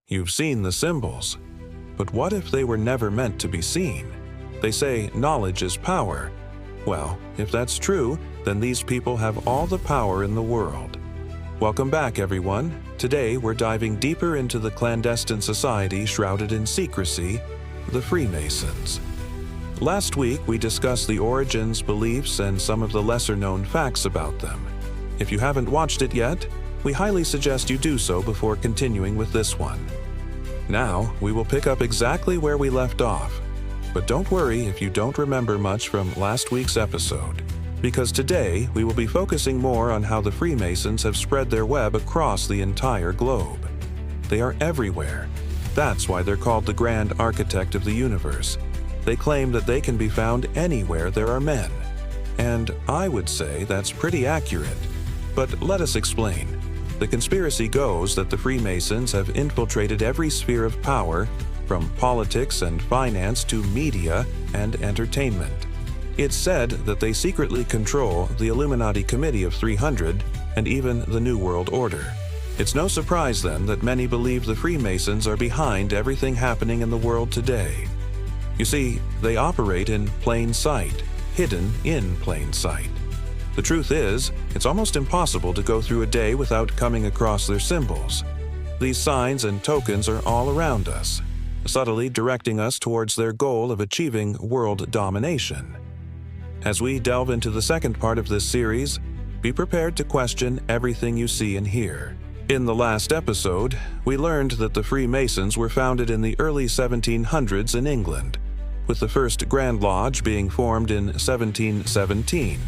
You've seen the symbols. But what if they were never meant to be seen? They say knowledge is power. Well, if that's true, then these people have all the power in the world. Welcome back, everyone. Today we're diving deeper into the clandestine society shrouded in secrecy, the Freemasons. Last week we discussed the origins, beliefs, and some of the lesser-known facts about them. If you haven't watched it yet, we highly suggest you do so before continuing with this one. Now, we will pick up exactly where we left off. But don't worry if you don't remember much from last week's episode, because today we will be focusing more on how the Freemasons have spread their web across the entire globe. They are everywhere. That's why they're called the Grand Architect of the Universe. They claim that they can be found anywhere there are men. And I would say that's pretty accurate. But let us explain. The conspiracy goes that the Freemasons have infiltrated every sphere of power, from politics and finance to media and entertainment. It's said that they secretly control the Illuminati Committee of 300 and even the New World Order. It's no surprise then that many believe the Freemasons are behind everything happening in the world today. You see, they operate in plain sight, hidden in plain sight. The truth is, it's almost impossible to go through a day without coming across their symbols. These signs and tokens are all around us, subtly directing us towards their goal of achieving world domination. As we delve into the second part of this series, be prepared to question everything you see and hear. In the last episode, we learned that the Freemasons were founded in the early 1700s in England, with the first Grand Lodge being formed in 1717.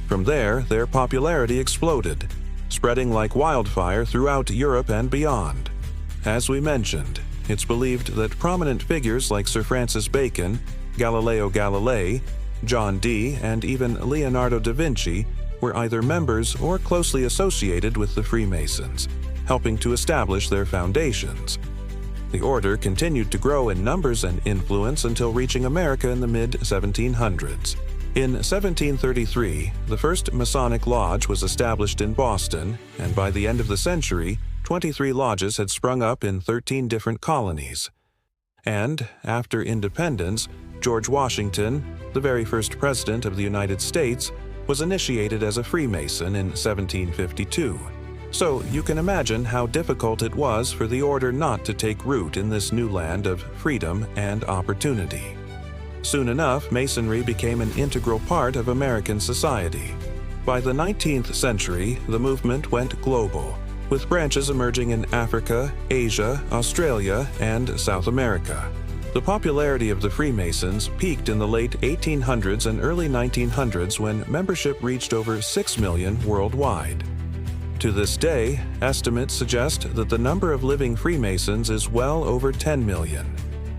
From there, their popularity exploded, spreading like wildfire throughout Europe and beyond. As we mentioned, it's believed that prominent figures like Sir Francis Bacon, Galileo Galilei, John Dee, and even Leonardo da Vinci were either members or closely associated with the Freemasons, helping to establish their foundations. The order continued to grow in numbers and influence until reaching America in the mid-1700s. In 1733, the first Masonic lodge was established in Boston, and by the end of the century, 23 lodges had sprung up in 13 different colonies. And, after independence, George Washington, the very first president of the United States, was initiated as a Freemason in 1752. So you can imagine how difficult it was for the order not to take root in this new land of freedom and opportunity. Soon enough, Masonry became an integral part of American society. By the 19th century, the movement went global, with branches emerging in Africa, Asia, Australia, and South America. The popularity of the Freemasons peaked in the late 1800s and early 1900s when membership reached over 6 million worldwide. To this day, estimates suggest that the number of living Freemasons is well over 10 million.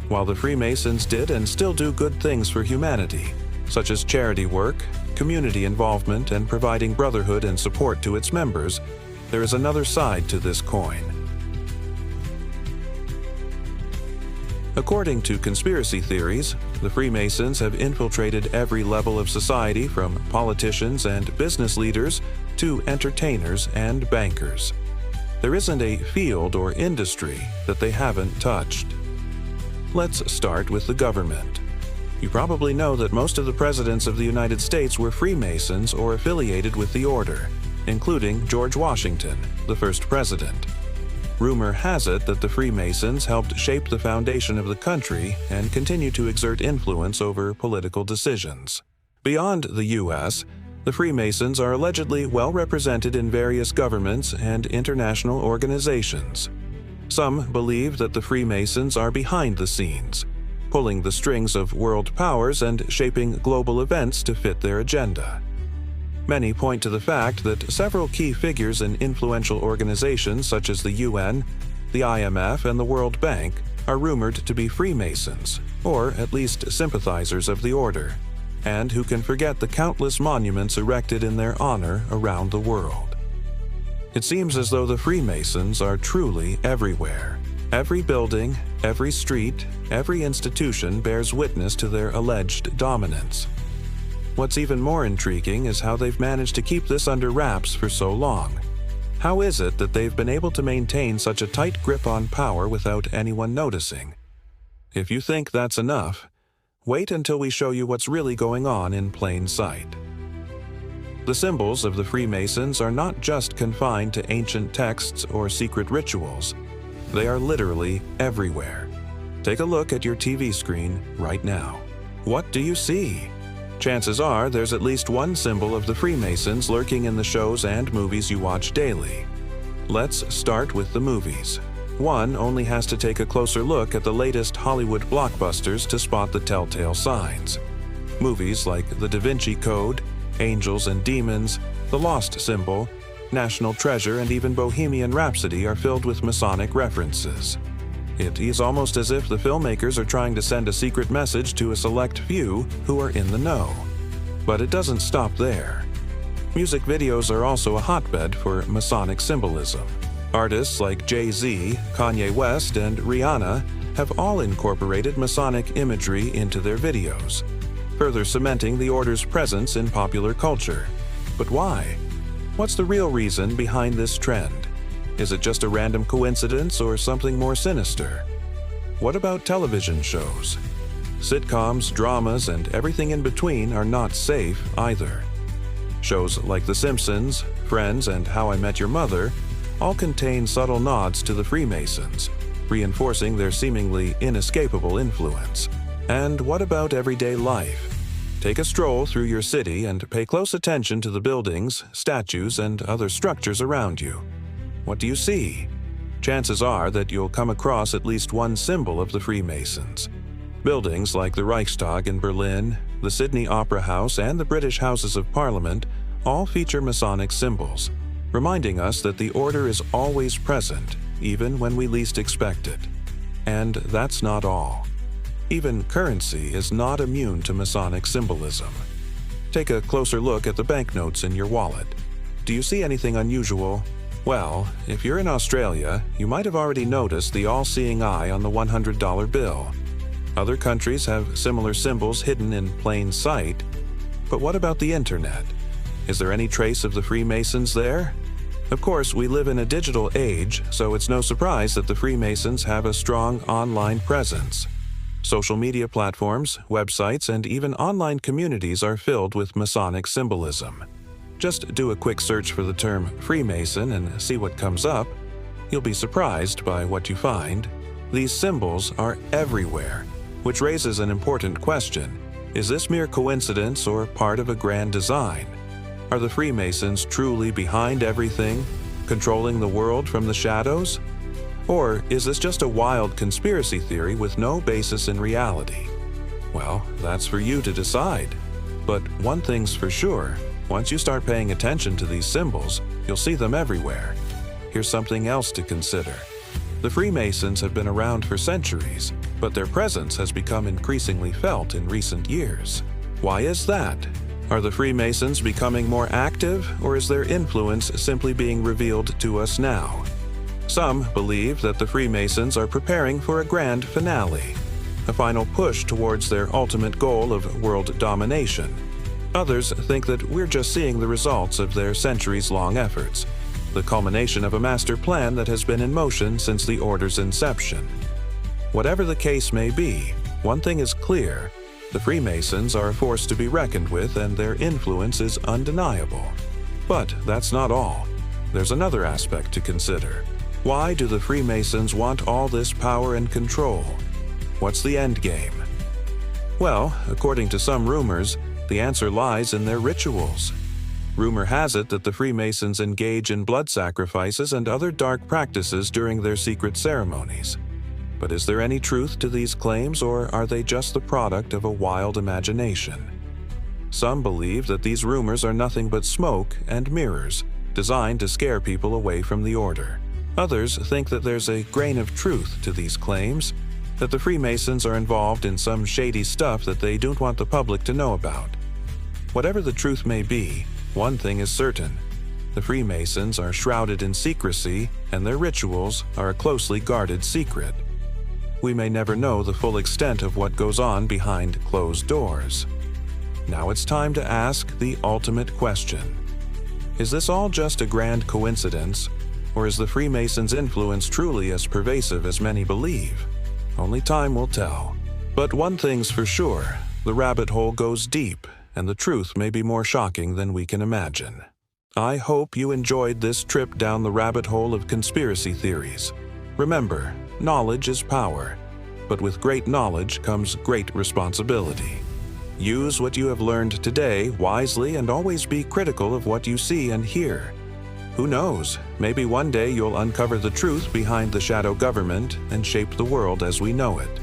While the Freemasons did and still do good things for humanity, such as charity work, community involvement, and providing brotherhood and support to its members, there is another side to this coin. According to conspiracy theories, the Freemasons have infiltrated every level of society from politicians and business leaders to entertainers and bankers. There isn't a field or industry that they haven't touched. Let's start with the government. You probably know that most of the presidents of the United States were Freemasons or affiliated with the order, including George Washington, the first president. Rumor has it that the Freemasons helped shape the foundation of the country and continue to exert influence over political decisions. Beyond the U.S., the Freemasons are allegedly well represented in various governments and international organizations. Some believe that the Freemasons are behind the scenes, pulling the strings of world powers and shaping global events to fit their agenda. Many point to the fact that several key figures in influential organizations such as the UN, the IMF, and the World Bank are rumored to be Freemasons, or at least sympathizers of the order, and who can forget the countless monuments erected in their honor around the world. It seems as though the Freemasons are truly everywhere. Every building, every street, every institution bears witness to their alleged dominance. What's even more intriguing is how they've managed to keep this under wraps for so long. How is it that they've been able to maintain such a tight grip on power without anyone noticing? If you think that's enough, wait until we show you what's really going on in plain sight. The symbols of the Freemasons are not just confined to ancient texts or secret rituals. They are literally everywhere. Take a look at your TV screen right now. What do you see? Chances are there's at least one symbol of the Freemasons lurking in the shows and movies you watch daily. Let's start with the movies. One only has to take a closer look at the latest Hollywood blockbusters to spot the telltale signs. Movies like The Da Vinci Code, Angels and Demons, The Lost Symbol, National Treasure, and even Bohemian Rhapsody are filled with Masonic references. It is almost as if the filmmakers are trying to send a secret message to a select few who are in the know. But it doesn't stop there. Music videos are also a hotbed for Masonic symbolism. Artists like Jay-Z, Kanye West, and Rihanna have all incorporated Masonic imagery into their videos, further cementing the order's presence in popular culture. But why? What's the real reason behind this trend? Is it just a random coincidence or something more sinister? What about television shows? Sitcoms, dramas, and everything in between are not safe either. Shows like The Simpsons, Friends, and How I Met Your Mother all contain subtle nods to the Freemasons, reinforcing their seemingly inescapable influence. And what about everyday life? Take a stroll through your city and pay close attention to the buildings, statues, and other structures around you. What do you see? Chances are that you'll come across at least one symbol of the Freemasons. Buildings like the Reichstag in Berlin, the Sydney Opera House, and the British Houses of Parliament all feature Masonic symbols, reminding us that the order is always present, even when we least expect it. And that's not all. Even currency is not immune to Masonic symbolism. Take a closer look at the banknotes in your wallet. Do you see anything unusual? Well, if you're in Australia, you might have already noticed the all-seeing eye on the $100 bill. Other countries have similar symbols hidden in plain sight. But what about the internet? Is there any trace of the Freemasons there? Of course, we live in a digital age, so it's no surprise that the Freemasons have a strong online presence. Social media platforms, websites, and even online communities are filled with Masonic symbolism. Just do a quick search for the term Freemason and see what comes up. You'll be surprised by what you find. These symbols are everywhere, which raises an important question. Is this mere coincidence or part of a grand design? Are the Freemasons truly behind everything, controlling the world from the shadows? Or is this just a wild conspiracy theory with no basis in reality? Well, that's for you to decide. But one thing's for sure. Once you start paying attention to these symbols, you'll see them everywhere. Here's something else to consider. The Freemasons have been around for centuries, but their presence has become increasingly felt in recent years. Why is that? Are the Freemasons becoming more active, or is their influence simply being revealed to us now? Some believe that the Freemasons are preparing for a grand finale, a final push towards their ultimate goal of world domination. Others think that we're just seeing the results of their centuries-long efforts, the culmination of a master plan that has been in motion since the order's inception. Whatever the case may be, one thing is clear: the Freemasons are a force to be reckoned with, and their influence is undeniable. But that's not all. There's another aspect to consider. Why do the Freemasons want all this power and control? What's the end game? Well, according to some rumors, the answer lies in their rituals. Rumor has it that the Freemasons engage in blood sacrifices and other dark practices during their secret ceremonies. But is there any truth to these claims, or are they just the product of a wild imagination? Some believe that these rumors are nothing but smoke and mirrors, designed to scare people away from the order. Others think that there's a grain of truth to these claims, that the Freemasons are involved in some shady stuff that they don't want the public to know about. Whatever the truth may be, one thing is certain: the Freemasons are shrouded in secrecy, and their rituals are a closely guarded secret. We may never know the full extent of what goes on behind closed doors. Now it's time to ask the ultimate question: Is this all just a grand coincidence, or is the Freemasons' influence truly as pervasive as many believe? Only time will tell. But one thing's for sure, the rabbit hole goes deep, and the truth may be more shocking than we can imagine. I hope you enjoyed this trip down the rabbit hole of conspiracy theories. Remember, knowledge is power, but with great knowledge comes great responsibility. Use what you have learned today wisely and always be critical of what you see and hear. Who knows, maybe one day you'll uncover the truth behind the shadow government and shape the world as we know it.